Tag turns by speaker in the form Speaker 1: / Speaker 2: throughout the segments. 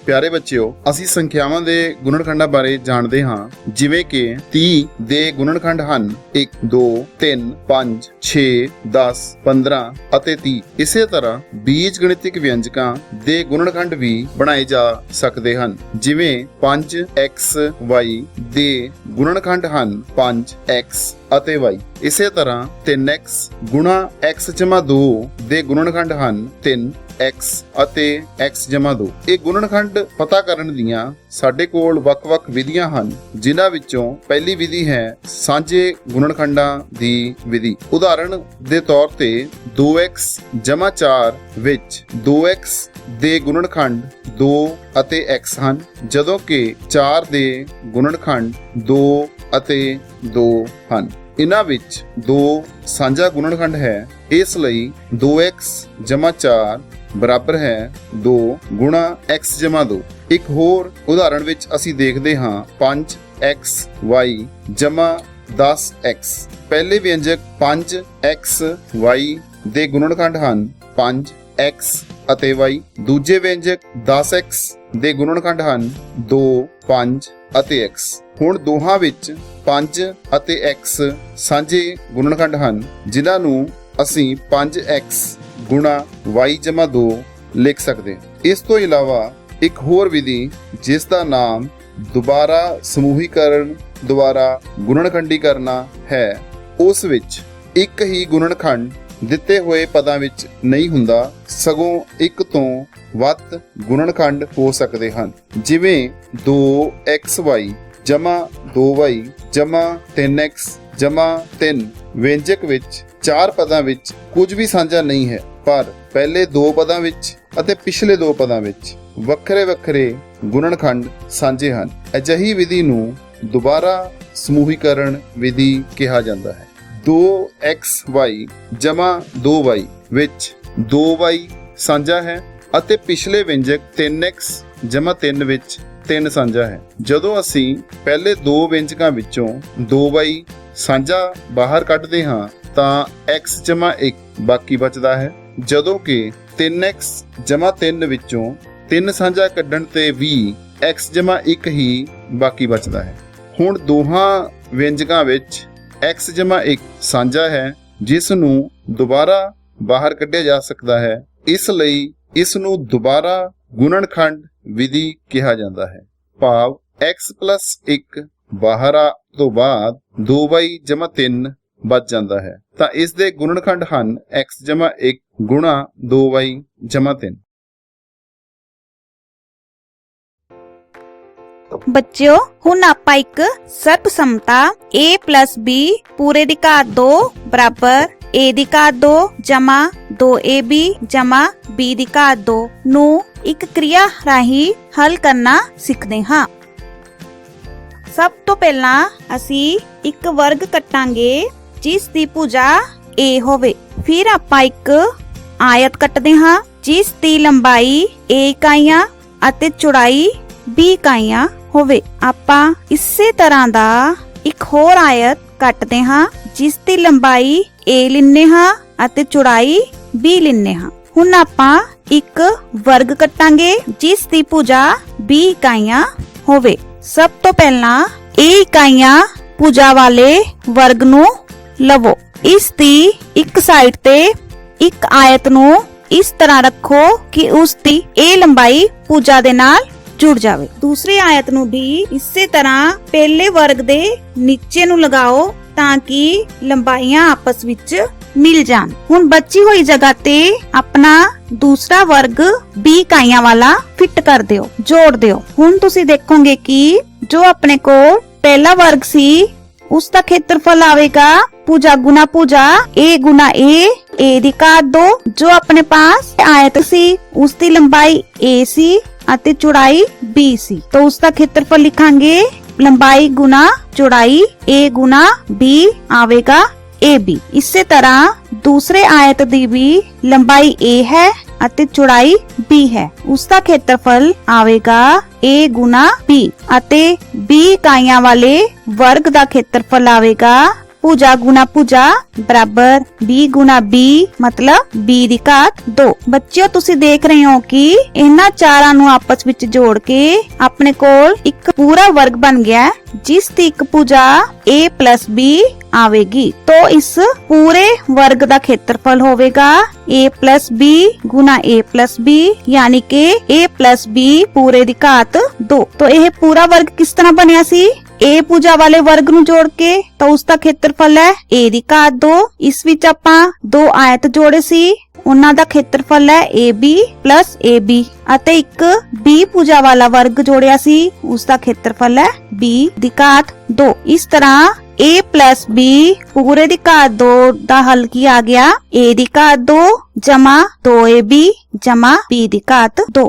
Speaker 1: प्यारे बच्चों, ਅਸੀਂ ਸੰਖਿਆਵਾਂ ਦੇ ਗੁਣਨਖੰਡਾਂ ਬਾਰੇ ਜਾਣਦੇ ਹਾਂ, ਜਿਵੇਂ ਕਿ 30 ਦੇ ਗੁਣਨਖੰਡ ਹਨ 1 2 3 5 6 10 15 ਅਤੇ 30। ਇਸੇ ਤਰ੍ਹਾਂ ਬੀਜ ਗਣਿਤਿਕ ਵਿਅੰਜਕਾਂ ਦੇ ਗੁਣਨਖੰਡ ਵੀ ਬਣਾਏ ਜਾ ਸਕਦੇ ਹਨ, ਜਿਵੇਂ 5xy ਦੇ ਗੁਣਨਖੰਡ ਹਨ 5x ਅਤੇ y। ਇਸੇ ਤਰ੍ਹਾਂ 3x ਗੁਣਾ x ਜਮਾ 2 ਦੇ ਗੁਣਨਖੰਡ ਹਨ 3x ਅਤੇ x ਜਮਾ 2। ਇਹ ਗੁਣਨਖੰਡ ਪਤਾ ਕਰਨ ਦੀਆਂ ਸਾਡੇ ਕੋਲ ਵੱਖ-ਵੱਖ ਵਿਧੀਆਂ ਹਨ, ਜਿਨ੍ਹਾਂ ਵਿੱਚੋਂ ਪਹਿਲੀ ਵਿਧੀ ਹੈ ਸਾਂਝੇ ਗੁਣਨਖੰਡਾਂ ਦੀ ਵਿਧੀ। ਉਦਾਹਰਣ ਦੇ ਤੌਰ ਤੇ 2x ਜਮਾ 4 ਵਿੱਚ 2x ਦੇ ਗੁਣਨਖੰਡ 2 ਅਤੇ x ਹਨ, ਜਦੋਂ ਕਿ 4 ਦੇ ਗੁਣਨਖੰਡ 2 ਅਤੇ 2 ਹਨ। ਇਹਨਾਂ ਵਿੱਚ 2 ਸਾਂਝਾ ਗੁਣਨਖੰਡ ਹੈ, ਇਸ ਲਈ 2x ਜਮਾ 4 ਬਰਾਬਰ ਹੈ 2 ਗੁਣਾ x ਜਮਾ 2। ਇੱਕ ਹੋਰ ਉਦਾਹਰਣ ਵਿੱਚ ਅਸੀਂ ਦੇਖਦੇ ਹਾਂ 5xy ਜਮਾ 10x। ਪਹਿਲੇ ਵਿਅੰਜਕ 5xy ਦੇ ਗੁਣਨਖੰਡ ਹਨ 5x ਅਤੇ y। ਦੂਜੇ ਵਿਅੰਜਕ 10x ਦੇ ਗੁਣਨਖੰਡ ਹਨ 2 5 ਅਤੇ x। ਹੁਣ ਦੋਹਾਂ ਵਿੱਚ 5 ਅਤੇ x ਸਾਂਝੇ ਗੁਣਨਖੰਡ ਹਨ, ਜਿਨ੍ਹਾਂ ਨੂੰ ਅਸੀਂ 5x ਗੁਣਾ y ਜਮਾ 2 ਲਿਖ ਸਕਦੇ ਹਾਂ। ਇਸ ਤੋਂ ਇਲਾਵਾ ਇੱਕ ਹੋਰ ਵਿਧੀ, ਜਿਸ ਦਾ ਨਾਮ ਦੁਬਾਰਾ ਸਮੂਹੀਕਰਨ ਦੁਆਰਾ ਗੁਣਨਖੰਡੀ ਕਰਨਾ ਹੈ, ਉਸ ਵਿੱਚ ਇੱਕ ਹੀ ਗੁਣਨਖੰਡ ਦਿੱਤੇ ਹੋਏ ਪਦਾਂ ਵਿੱਚ ਨਹੀਂ ਹੁੰਦਾ, ਸਗੋਂ ਇੱਕ ਤੋਂ ਵੱਧ ਗੁਣਨਖੰਡ ਹੋ ਸਕਦੇ ਹਨ, ਜਿਵੇਂ 2xy ਜਮਾ 2y ਜਮਾ 3x ਜਮਾ 3। ਵਿਅੰਜਕ ਵਿੱਚ 4 ਪਦਾਂ ਵਿੱਚ ਕੁਝ ਵੀ ਸਾਂਝਾ ਨਹੀਂ ਹੈ, ਪਰ ਪਹਿਲੇ 2 ਪਦਾਂ ਵਿੱਚ ਅਤੇ ਪਿਛਲੇ 2 ਪਦਾਂ ਵਿੱਚ ਵੱਖਰੇ ਵੱਖਰੇ ਗੁਣਨਖੰਡ ਸਾਂਝੇ ਹਨ। ਅਜਿਹੀ ਵਿਧੀ ਨੂੰ ਦੁਬਾਰਾ ਸਮੂਹੀਕਰਨ ਵਿਧੀ ਕਿਹਾ ਜਾਂਦਾ ਹੈ। 2xy ਜਮਾ 2y ਵਿੱਚ 2y ਸਾਂਝਾ ਹੈ ਅਤੇ ਪਿਛਲੇ ਵਿਅੰਜਕ 3x ਜਮਾ 3 ਵਿੱਚ 3 ਸਾਂਝਾ ਹੈ। ਜਦੋਂ ਅਸੀਂ ਪਹਿਲੇ 2 ਵਿਅੰਜਕਾਂ ਵਿੱਚੋਂ 2y ਸਾਂਝਾ ਬਾਹਰ ਕੱਢਦੇ ਹਾਂ ਤਾਂ x ਜਮਾ 1 ਬਾਕੀ ਬਚਦਾ ਹੈ, ਜਦੋਂ ਕਿ 3x ਜਮਾ 3 ਵਿੱਚੋਂ 3 ਸਾਂਝਾ ਕੱਢਣ ਤੇ ਵੀ x ਜਮਾ 1 ਹੀ ਬਾਕੀ ਬਚਦਾ ਹੈ। ਹੁਣ ਦੋਹਾਂ ਵਿਅੰਜਕਾਂ ਵਿੱਚ x ਜਮਾ 1 ਸਾਂਝਾ ਹੈ, ਜਿਸ ਨੂੰ ਦੁਬਾਰਾ ਬਾਹਰ ਕੱਢਿਆ ਜਾ ਸਕਦਾ ਹੈ, ਇਸ ਲਈ ਇਸ ਨੂੰ ਦੁਬਾਰਾ ਗੁਣਨਖੰਡ ਵਿਧੀ ਕਿਹਾ ਜਾਂਦਾ ਹੈ। ਭਾਵ x plus 1 ਬਾਹਰ ਆ ਤੋਂ ਬਾਅਦ 2y ਜਮਾ 3 ਬਚ ਜਾਂਦਾ ਹੈ, ਤਾਂ ਇਸ ਦੇ ਗੁਣਨਖੰਡ ਹਨ x ਜਮਾ 1 ਗੁਣਾ 2y ਜਮਾ 3।
Speaker 2: ਬੱਚਿਓ, ਹੁਣ ਆਪਾਂ ਇੱਕ ਸਰਬਸੰਮਤਾ a plus b ਪੂਰੇ ਦੀ ਘਾਤ 2 ਬਰਾਬਰ a ਦੀ ਘਾਤ 2 ਜਮਾ 2ab ਜਮਾ b ਦੀ ਘਾਤ 2 ਨੂੰ ਇੱਕ ਕਿਰਿਆ ਰਾਹੀਂ ਹੱਲ ਕਰਨਾ ਸਿੱਖਦੇ ਹਾਂ। ਸਭ ਤੋਂ ਪਹਿਲਾਂ ਅਸੀਂ ਇੱਕ ਵਰਗ ਕੱਟਾਂਗੇ ਜਿਸ ਦੀ ਭੁਜਾ a ਹੋਵੇ। ਫਿਰ ਆਪਾਂ ਇੱਕ ਆਇਤ ਕੱਟਦੇ ਹਾਂ ਜਿਸ ਦੀ ਲੰਬਾਈ a ਇਕਾਈਆਂ ਅਤੇ ਚੌੜਾਈ b ਇਕਾਈਆਂ ਹੋਵੇ। ਆਪਾਂ ਇਸੇ ਤਰ੍ਹਾਂ ਦਾ ਇੱਕ ਹੋਰ ਆਇਤ ਕੱਟਦੇ ਹਾਂ ਜਿਸ ਦੀ ਲੰਬਾਈ a ਲੈਂਦੇ ਹਾਂ ਅਤੇ ਚੌੜਾਈ b ਲੈਂਦੇ ਹਾਂ। ਹੁਣ ਆਪਾਂ ਇੱਕ ਵਰਗ ਕੱਟਾਂਗੇ ਜਿਸ ਦੀ ਭੁਜਾ b ਇਕਾਈਆਂ ਹੋਵੇ। ਸਭ ਤੋਂ ਪਹਿਲਾਂ a ਇਕਾਈਆਂ ਭੁਜਾ ਵਾਲੇ ਵਰਗ ਨੂੰ ਲਵੋ। ਇਸ ਦੀ ਇੱਕ ਸਾਈਡ ਤੇ ਇੱਕ ਆਇਤ ਨੂੰ ਇਸ ਤਰ੍ਹਾਂ ਰੱਖੋ ਕਿ ਉਸ ਦੀ a ਲੰਬਾਈ ਭੁਜਾ ਦੇ ਨਾਲ ਜੁੜ ਜਾਵੇ। ਦੂਸਰੀ ਆਇਤ ਨੂੰ ਵੀ ਇਸੇ ਤਰ੍ਹਾਂ ਪਹਿਲੇ ਵਰਗ ਦੇ ਨੀਚੇ ਨੂੰ ਲਗਾਓ ਤਾਂ ਕਿ ਲੰਬਾਈਆਂ ਆਪਸ ਵਿੱਚ ਮਿਲ ਜਾਣ। ਹੁਣ ਬਚੀ ਹੋਈ ਜਗ੍ਹਾ ਤੇ ਆਪਣਾ ਦੂਸਰਾ ਵਰਗ b ਇਕਾਈਆਂ ਵਾਲਾ ਫਿੱਟ ਕਰ ਦਿਓ, ਜੋੜ ਦਿਓ। ਹੁਣ ਤੁਸੀਂ ਦੇਖੋਗੇ ਕਿ ਜੋ ਆਪਣੇ ਕੋਲ ਪਹਿਲਾ ਵਰਗ ਸੀ ਉਸ ਦਾ ਖੇਤਰਫਲ ਆਵੇਗਾ ਭੁਜਾ ਗੁਣਾ ਭੁਜਾ a ਗੁਣਾ a ਦੀ ਘਾਤ 2। ਜੋ ਆਪਣੇ ਪਾਸ ਆਇਤ ਸੀ ਉਸ ਦੀ ਲੰਬਾਈ a ਸੀ ਅਤੇ ਚੌੜਾਈ b ਸੀ, ਤਾਂ ਉਸ ਦਾ ਖੇਤਰਫਲ ਲਿਖਾਂਗੇ ਲੰਬਾਈ ਗੁਣਾ ਚੌੜਾਈ a ਗੁਣਾ b ਆਵੇਗਾ ab। ਇਸੇ ਤਰ੍ਹਾਂ ਦੂਸਰੇ ਆਇਤ ਦੀ ਵੀ ਲੰਬਾਈ a ਹੈ ਅਤੇ ਚੌੜਾਈ b ਹੈ, ਉਸ ਦਾ ਖੇਤਰਫਲ ਆਵੇਗਾ a ਗੁਣਾ b ਅਤੇ b ਇਕਾਈਆਂ ਵਾਲੇ ਵਰਗ ਦਾ ਖੇਤਰਫਲ ਆਵੇਗਾ ਭੁਜਾ ਗੁਣਾ ਭੁਜਾ ਬਰਾਬਰ b ਗੁਣਾ b ਮਤਲਬ b ਦੀ ਘਾਤ 2। ਬੱਚਿਓ ਤੁਸੀਂ ਦੇਖ ਰਹੇ ਹੋ ਕਿ ਇਹਨਾਂ ਚਾਰਾਂ ਨੂੰ ਆਪਸ ਵਿੱਚ ਜੋੜ ਕੇ ਆਪਣੇ ਕੋਲ ਇੱਕ ਪੂਰਾ ਵਰਗ ਬਣ ਗਿਆ ਹੈ, ਜਿਸ ਦੀ ਇੱਕ ਭੁਜਾ a plus b ਆਵੇਗੀ। तो इस पूरे वर्ग का क्षेत्रफल होवेगा a plus b Guna a plus b यानी के a plus b पूरे दी घात 2। तो यह पूरा वर्ग किस तरह बनया सी? a भुजा वाले वर्ग ਨੂੰ जोड़ के तो उसका क्षेत्रफल है a ਦੀ ਘਾਤ 2। इस विच ਆਪਾਂ दो आयत जोड़े सी, ਉਹਨਾਂ ਦਾ ਖੇਤਰਫਲ ਹੈ AB plus AB ਅਤੇ ਇੱਕ B ਭੁਜਾ ਵਾਲਾ ਵਰਗ ਜੋੜਿਆ ਸੀ, ਉਸ ਦਾ ਖੇਤਰਫਲ ਹੈ B ਦੀ ਘਾਤ 2। ਇਸ ਤਰ੍ਹਾਂ a plus b ਪੂਰੇ ਦੀ ਘਾਤ 2 ਦਾ ਹੱਲ ਕੀ ਆ ਗਿਆ? a ਦੀ ਘਾਤ 2 ਜਮਾ 2ab ਜਮਾ b ਦੀ ਘਾਤ 2।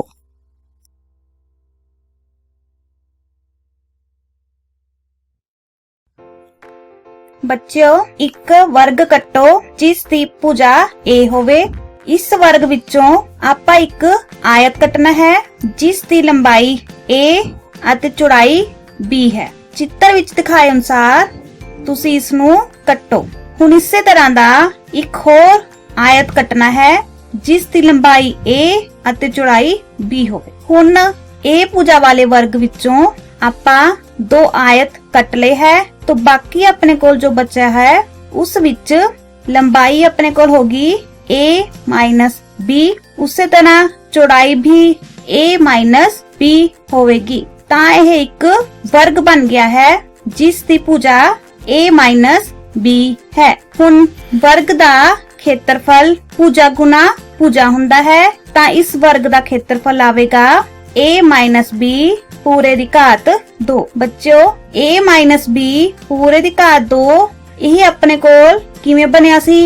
Speaker 2: ਬੱਚਿਓ ਇੱਕ ਵਰਗ ਕੱਟੋ ਜਿਸ ਦੀ ਭੁਜਾ a ਹੋਵੇ। ਇਸ ਵਰਗ ਵਿੱਚੋਂ ਆਪਾਂ ਇੱਕ ਆਇਤ ਕੱਟਣਾ ਹੈ ਜਿਸ ਦੀ ਲੰਬਾਈ a ਅਤੇ ਚੌੜਾਈ b ਹੈ। ਚਿੱਤਰ ਵਿੱਚ ਦਿਖਾਏ ਅਨੁਸਾਰ ਤੁਸੀਂ ਇਸ ਨੂੰ ਕੱਟੋ। ਹੁਣ ਇਸੇ ਤਰ੍ਹਾਂ ਦਾ ਇੱਕ ਹੋਰ ਆਇਤ ਕੱਟਣਾ ਹੈ ਜਿਸ ਦੀ ਲੰਬਾਈ a ਅਤੇ ਚੌੜਾਈ b ਹੋਵੇ। ਹੁਣ a ਭੁਜਾ ਵਾਲੇ ਵਰਗ ਵਿੱਚੋਂ ਆਪਾਂ ਦੋ ਆਇਤ ਕੱਟ ਲਏ ਹੈ, तो बाकी अपने कोल जो बचा है उस विच लंबाई अपने कोल होगी a माइनस b, उसी तरह चौड़ाई भी a माइनस b होवेगी। ता यह एक वर्ग बन गया है जिस दी भुजा a माइनस b है। हुण वर्ग दा खेत्रफल भुजा गुना भुजा हुंदा है, ता इस वर्ग दा खेत्रफल आवेगा a माइनस b पूरे दी घात 2। बच्चों a माइनस b पूरे दी घात 2 ਇਹ ਆਪਣੇ ਕੋਲ ਕਿਵੇਂ ਬਣਿਆ ਸੀ?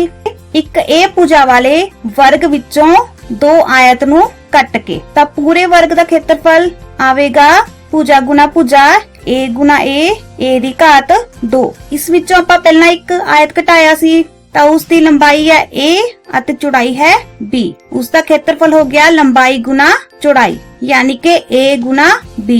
Speaker 2: ਇੱਕ a ਭੁਜਾ ਵਾਲੇ ਵਰਗ ਵਿੱਚੋਂ ਦੋ ਆਇਤ ਨੂੰ ਕੱਟ ਕੇ। ਤਾਂ ਪੂਰੇ ਵਰਗ ਦਾ ਖੇਤਰਫਲ ਆਵੇਗਾ ਭੁਜਾ ਗੁਣਾ ਭੁਜਾ a ਗੁਣਾ a ਦੀ ਘਾਤ 2। ਇਸ ਵਿੱਚੋਂ ਆਪਾਂ ਪਹਿਲਾਂ ਇੱਕ ਆਇਤ ਘਟਾਇਆ ਸੀ, ਤਾਂ ਉਸ ਦੀ ਲੰਬਾਈ ਹੈ a ਅਤੇ ਚੌੜਾਈ ਹੈ b। ਉਸ ਦਾ ਖੇਤਰਫਲ ਹੋ ਗਿਆ ਲੰਬਾਈ ਗੁਣਾ ਚੌੜਾਈ यानी के a गुना b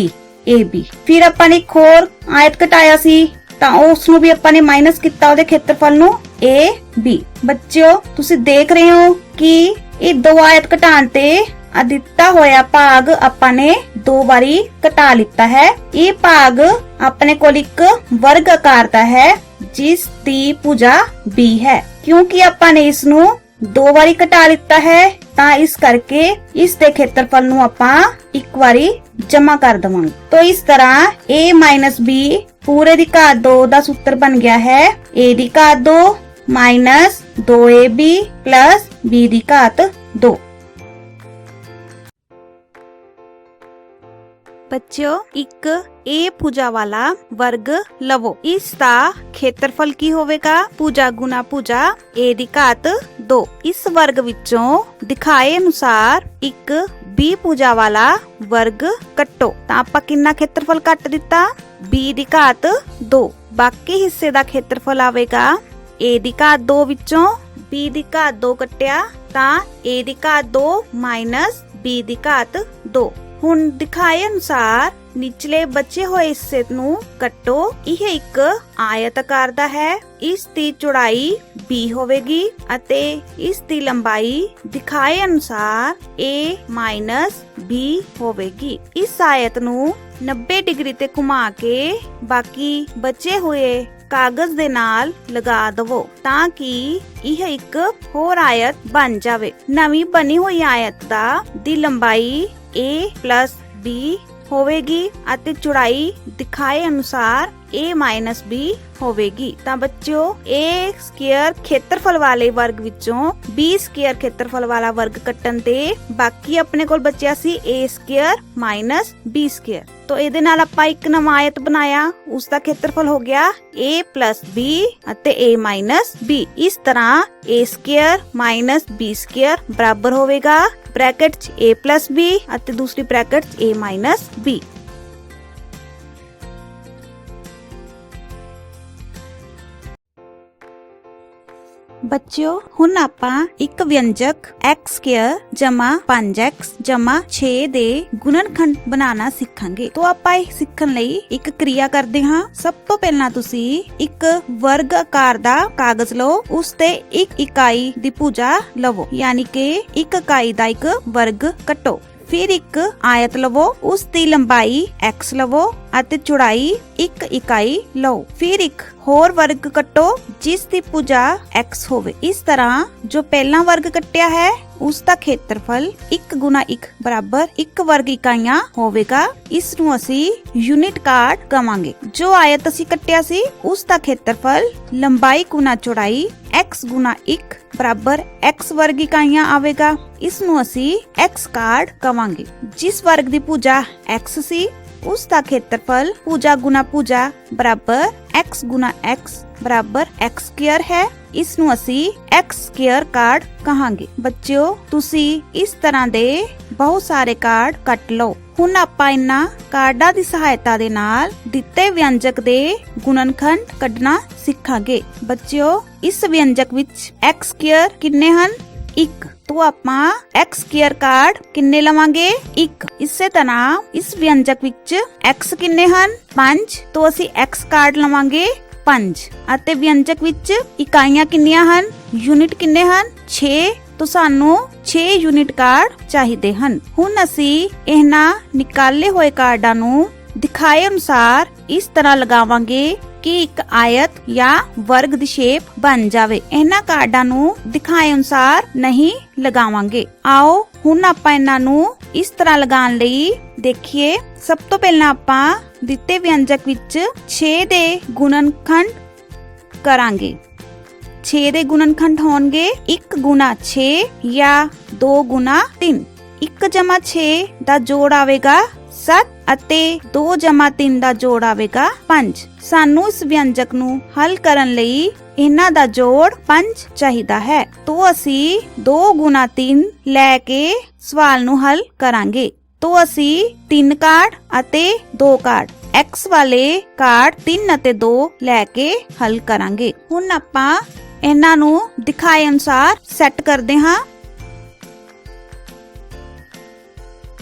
Speaker 2: ab। फिर ਆਪਾਂ ਨੇ ਇੱਕ ਹੋਰ ਆਇਤ ਘਟਾਇਆ ਸੀ, ਤਾਂ ਉਸ ਨੂੰ ਵੀ ਆਪਾਂ ਨੇ ਮਾਈਨਸ ਕੀਤਾ ਉਹਦੇ ਖੇਤਰਫਲ ਨੂੰ a b। ਬੱਚਿਓ ਤੁਸੀਂ ਦੇਖ ਰਹੇ ਹੋ ਕਿ ਇਹ ਦੋ ਆਇਤ ਘਟਾਉਣ ਤੇ ਦਿੱਤਾ ਹੋਇਆ ਭਾਗ ਆਪਾਂ ਨੇ ਦੋ ਵਾਰੀ ਘਟਾ ਲਿੱਤਾ ਹੈ। ਇਹ ਭਾਗ ਆਪਣੇ ਕੋਲ ਇੱਕ ਵਰਗ ਆਕਾਰ ਦਾ ਹੈ ਜਿਸ ਦੀ ਭੁਜਾ b ਹੈ। ਕਿਉਂਕਿ ਆਪਾਂ ਨੇ ਇਸ ਨੂੰ ਦੋ ਵਾਰੀ ਘਟਾ ਲਿੱਤਾ ਹੈ ਤਾਂ ਇਸ ਕਰਕੇ ਇਸ ਦੇ ਖੇਤਰਫਲ ਨੂੰ ਆਪਾਂ ਇੱਕ ਵਾਰੀ ਜਮਾ ਕਰ ਦਵਾਂਗੇ। तो इस तरह a माइनस b पूरे ਦੀ ਘਾਤ 2 ਦਾ ਸੂਤਰ ਬਣ ਗਿਆ ਹੈ a the ਘਾਤ 2 minus 2ab plus b ਦੀ ਘਾਤ 2। ਬੱਚਿਓ ਇੱਕ a ਭੁਜਾ ਵਾਲਾ ਵਰਗ ਲਵੋ। ਇਸ ਦਾ ਖੇਤਰਫਲ ਕੀ ਹੋਵੇਗਾ? ਭੁਜਾ ਗੁਣਾ ਭੁਜਾ a ਦੀ ਘਾਤ 2। ਇਸ ਵਰਗ ਵਿੱਚੋਂ ਦਿਖਾਏ ਅਨੁਸਾਰ ਇੱਕ b ਭੁਜਾ ਵਾਲਾ ਵਰਗ ਕੱਟੋ। ਤਾਂ ਆਪਾਂ ਕਿੰਨਾ ਖੇਤਰਫਲ ਕੱਟ ਦਿੱਤਾ? b ਦੀ ਘਾਤ 2। ਬਾਕੀ ਹਿੱਸੇ ਦਾ ਖੇਤਰਫਲ ਆਵੇਗਾ a ਦੀ ਘਾਤ 2 ਵਿੱਚੋਂ b ਦੀ ਘਾਤ 2 ਕੱਟਿਆ ਤਾਂ a ਦੀ ਘਾਤ 2 ਮਾਈਨਸ b ਦੀ ਘਾਤ 2। ਹੁਣ ਦਿਖਾਏ ਅਨੁਸਾਰ ਨਿਚਲੇ ਬਚੇ ਹੋਏ ਹਿੱਸੇ ਨੂੰ ਕੱਟੋ। ਇਹ ਇੱਕ ਆਇਤ ਆਕਾਰ ਦਾ ਹੈ। ਇਸ ਦੀ ਚੌੜਾਈ b ਹੋਵੇਗੀ ਅਤੇ ਇਸ ਦੀ ਲੰਬਾਈ ਦਿਖਾਏ ਅਨੁਸਾਰ a ਮਾਈਨਸ b ਹੋਵੇਗੀ। ਇਸ ਆਇਤ ਨੂੰ 90 ਡਿਗਰੀ ਤੇ ਘੁਮਾ ਕੇ ਬਾਕੀ ਬਚੇ ਹੋਏ ਕਾਗਜ਼ ਦੇ ਨਾਲ ਲਗਾ ਦਵੋ ਤਾਂ ਕਿ ਇਹ ਇੱਕ ਹੋਰ ਆਇਤ ਬਣ ਜਾਵੇ। ਨਵੀਂ ਬਣੀ ਹੋਈ ਆਇਤ ਦੀ ਲੰਬਾਈ a plus b ਹੋਵੇਗੀ ਅਤੇ ਚੌੜਾਈ ਦਿਖਾਏ ਅਨੁਸਾਰ a minus b ਹੋਵੇਗੀ। ਤਾਂ ਬੱਚਿਓ a ਸਕੁਅਰ ਖੇਤਰਫਲ ਵਾਲੇ ਵਰਗ ਵਿੱਚੋਂ b ਸਕੁਅਰ ਖੇਤਰਫਲ ਵਾਲਾ ਵਰਗ ਕੱਟਣ ਤੇ ਬਾਕੀ ਆਪਣੇ ਕੋਲ ਬਚਿਆ ਸੀ a square minus b square. तो ਇਹਦੇ ਨਾਲ ਆਪਾਂ ਇੱਕ ਨਵਾਂ ਆਇਤ ਬਣਾਇਆ, ਉਸ ਦਾ ਖੇਤਰਫਲ ਹੋ ਗਿਆ a plus b ਅਤੇ a minus b। ਇਸ ਤਰ੍ਹਾਂ a square minus b square ਬਰਾਬਰ ਹੋਵੇਗਾ ਬ੍ਰੈਕਟ 'ਚ a plus b ਅਤੇ ਦੂਸਰੀ ਬ੍ਰੈਕਟ 'ਚ a minus b। ਬੱਚਿਓ ਹੁਣ ਆਪਾਂ ਇੱਕ ਵਿਅੰਜਕ x ਸਕੁਅਰ ਜਮਾ 5x ਜਮਾ 6 ਦੇ ਗੁਣਨਖੰਡ ਬਣਾਉਣਾ ਸਿੱਖਾਂਗੇ। ਤੋਂ ਆਪਾਂ ਇਹ ਸਿੱਖਣ ਲਈ ਇੱਕ ਕਿਰਿਆ ਕਰਦੇ ਹਾਂ। ਸਭ ਤੋਂ ਪਹਿਲਾਂ ਤੁਸੀਂ ਇੱਕ ਵਰਗ ਆਕਾਰ ਦਾ ਕਾਗਜ਼ ਲਓ, ਉਸ ਤੇ ਇੱਕ ਇਕਾਈ ਦੀ ਭੁਜਾ ਲਵੋ, ਯਾਨੀ ਕਿ ਇੱਕ ਇਕਾਈ ਦਾ ਇੱਕ ਵਰਗ ਕੱਟੋ। ਫਿਰ ਇੱਕ ਆਇਤ ਲਵੋ, ਉਸ ਦੀ ਲੰਬਾਈ x ਲਵੋ ਅਤੇ ਚੌੜਾਈ ਇੱਕ ਇਕਾਈ ਲਓ। ਫਿਰ ਇੱਕ ਹੋਰ ਵਰਗ ਕੱਟੋ ਜਿਸ ਦੀ ਭੁਜਾ x ਹੋਵੇ। ਇਸ ਤਰ੍ਹਾਂ ਜੋ ਪਹਿਲਾ ਵਰਗ ਕੱਟਿਆ ਹੈ ਉਸ ਦਾ ਖੇਤਰਫਲ 1 ਗੁਣਾ 1 ਬਰਾਬਰ 1 ਵਰਗ ਇਕਾਈਆਂ ਹੋਵੇਗਾ। ਇਸ ਨੂੰ ਅਸੀਂ ਯੂਨਿਟ ਕਾਰਡ ਕਵਾਂਗੇ। ਜੋ ਆਇਤ ਅਸੀਂ ਕੱਟਿਆ ਸੀ ਉਸ ਦਾ ਖੇਤਰਫਲ ਲੰਬਾਈ ਗੁਣਾ ਚੌੜਾਈ x ਗੁਣਾ 1 ਬਰਾਬਰ x ਵਰਗ ਇਕਾਈਆਂ ਆਵੇਗਾ। ਇਸ ਨੂੰ ਅਸੀਂ x ਕਾਰਡ ਕਵਾਂਗੇ। ਜਿਸ ਵਰਗ ਦੀ ਭੁਜਾ x ਸੀ ਉਸ ਦਾ ਖੇਤਰਫਲ ਭੁਜਾ ਗੁਣਾ ਭੁਜਾ ਬਰਾਬਰ x ਗੁਣਾ x ਬਰਾਬਰ x ਸਕੁਅਰ ਹੈ। ਇਸ ਨੂੰ ਅਸੀਂ x ਸਕੁਅਰ ਕਾਰਡ ਕਹਾਂਗੇ। ਬੱਚਿਓ ਤੁਸੀਂ ਇਸ ਤਰ੍ਹਾਂ ਦੇ ਬਹੁਤ ਸਾਰੇ ਕਾਰਡ ਕੱਟ ਲਓ। ਹੁਣ ਆਪਾਂ ਇਹਨਾਂ ਕਾਰਡਾਂ ਦੀ ਸਹਾਇਤਾ ਦੇ ਨਾਲ ਦਿੱਤੇ ਵਿਅੰਜਕ ਦੇ ਗੁਣਨਖੰਡ ਕੱਢਣਾ ਸਿੱਖਾਂਗੇ। ਬੱਚਿਓ ਇਸ ਵਿਅੰਜਕ ਵਿੱਚ x ਸਕੁਅਰ ਕਿੰਨੇ ਹਨ? 1। तो ਆਪਾਂ x ਸਕੁਅਰ ਕਾਰਡ ਕਿੰਨੇ ਲਵਾਂਗੇ? 1। ਇਸੇ ਤਰ੍ਹਾਂ ਇਸ ਵਿਅੰਜਕ ਵਿੱਚ x ਕਿੰਨੇ ਹਨ? 5। ਤੋਂ ਅਸੀਂ x ਕਾਰਡ ਲਵਾਂਗੇ 5। ਅਤੇ ਵਿਅੰਜਕ ਵਿੱਚ ਇਕਾਈਆਂ ਕਿੰਨੀਆਂ ਹਨ? ਯੂਨਿਟ ਕਿੰਨੇ ਹਨ? 6। ਤੋਂ ਸਾਨੂੰ 6 ਯੂਨਿਟ ਕਾਰਡ ਚਾਹੀਦੇ ਹਨ। ਹੁਣ ਅਸੀਂ ਇਹਨਾਂ ਨਿਕਾਲੇ ਹੋਏ ਕਾਰਡਾਂ ਨੂੰ ਦਿਖਾਏ ਅਨੁਸਾਰ ਇਸ ਤਰ੍ਹਾਂ ਲਗਾਵਾਂਗੇ ਕਿ ਇੱਕ ਆਇਤ ਜਾਂ ਵਰਗ ਦੀ ਸ਼ੇਪ ਬਣ ਜਾਵੇ। ਇਹਨਾਂ ਕਾਰਡਾਂ ਨੂੰ ਦਿਖਾਏ ਅਨੁਸਾਰ ਨਹੀਂ ਲਗਾਵਾਂਗੇ। ਆਓ ਹੁਣ ਆਪਾਂ ਇਹਨਾਂ ਨੂੰ ਇਸ ਤਰ੍ਹਾਂ ਲਗਾਉਣ ਲਈ ਦੇਖੀਏ। ਸਭ ਤੋਂ ਪਹਿਲਾਂ ਆਪਾਂ ਦਿੱਤੇ ਵਿਅੰਜਕ ਵਿੱਚ 6 ਦੇ ਗੁਣਨਖੰਡ ਕਰਾਂਗੇ। 6 ਦੇ ਗੁਣਨਖੰਡ ਹੋਣਗੇ 1 ਗੁਣਾ 6 ਜਾਂ 2 ਗੁਣਾ 3। 1 ਜਮਾ 6 ਦਾ ਜੋੜ ਆਵੇਗਾ 7 ਅਤੇ 2 ਜਮਾ 3 ਦਾ ਜੋੜ ਆਵੇਗਾ 5। ਸਾਨੂੰ ਇਸ ਵਿਅੰਜਕ ਨੂੰ ਹੱਲ ਕਰਨ ਲਈ ਇਹਨਾਂ ਦਾ ਜੋੜ 5 ਚਾਹੀਦਾ ਹੈ। ਤੋਂ ਅਸੀਂ 2 ਗੁਣਾ 3 ਲੈ ਕੇ ਸਵਾਲ ਨੂੰ ਹੱਲ ਕਰਾਂਗੇ। ਤੋਂ ਅਸੀਂ 3 ਕਾਰਡ ਅਤੇ 2 ਕਾਰਡ x ਵਾਲੇ ਕਾਰਡ 3 ਅਤੇ 2 ਲੈ ਕੇ ਹੱਲ ਕਰਾਂਗੇ। ਹੁਣ ਆਪਾਂ ਇਹਨਾਂ ਨੂੰ ਦਿਖਾਏ ਅਨੁਸਾਰ ਸੈੱਟ ਕਰਦੇ ਹਾਂ।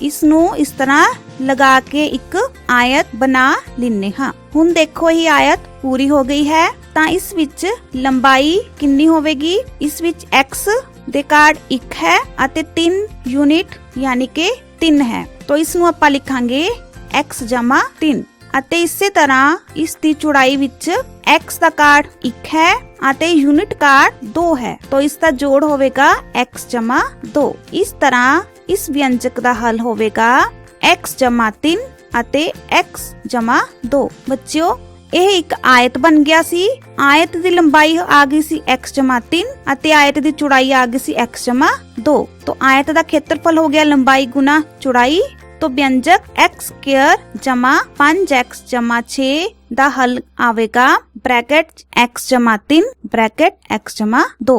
Speaker 2: ਇਸ ਨੂੰ ਇਸ ਤਰ੍ਹਾਂ ਲਗਾ ਕੇ ਇੱਕ ਆਇਤ ਬਣਾ ਲੈਨੇ ਹਾਂ। ਹੁਣ ਦੇਖੋ ਇਹ ਆਇਤ ਪੂਰੀ ਹੋ ਗਈ ਹੈ। ਤਾਂ ਇਸ ਵਿੱਚ ਲੰਬਾਈ ਕਿੰਨੀ ਹੋਵੇਗੀ? ਇਸ ਵਿੱਚ x ਦੇ ਕਾਰਡ 1 ਹੈ ਅਤੇ 3 ਯੂਨਿਟ ਯਾਨੀ ਕਿ 3 ਹੈ। ਤਾਂ ਇਸ ਨੂੰ ਆਪਾਂ ਲਿਖਾਂਗੇ x ਜਮਾ 3। ਅਤੇ ਇਸੇ ਤਰ੍ਹਾਂ ਇਸ ਦੀ ਚੌੜਾਈ ਵਿੱਚ x ਦਾ ਕਾਰਡ 1 ਹੈ ਅਤੇ ਯੂਨਿਟ ਕਾਰਡ 2 ਹੈ। ਤਾਂ ਇਸ ਦਾ ਜੋੜ ਹੋਵੇਗਾ x ਜਮਾ 2। ਇਸ ਤਰ੍ਹਾਂ ਇਸ ਵਿਅੰਜਕ ਦਾ ਹੱਲ ਹੋਵੇਗਾ x ਜਮਾ 3 ਅਤੇ x ਜਮਾ 2। ਬੱਚਿਓ ਇਹ ਇੱਕ ਆਇਤ ਬਣ ਗਿਆ ਸੀ। ਆਇਤ ਦੀ ਲੰਬਾਈ ਆ ਗਈ ਸੀ x ਜਮਾ 3 ਅਤੇ ਆਇਤ ਦੀ ਚੌੜਾਈ ਆ ਗਈ ਸੀ x ਜਮਾ 2। ਤਾਂ ਆਇਤ ਦਾ ਖੇਤਰਫਲ ਹੋ ਗਿਆ ਲੰਬਾਈ ਗੁਣਾ ਚੌੜਾਈ। तो व्यंजक x स्क्वायर जमा 5x जमा 6 ਦਾ ਹੱਲ ਆਵੇਗਾ ਬ੍ਰੈਕਟ x ਜਮਾ 3 ਬ੍ਰੈਕਟ x ਜਮਾ 2।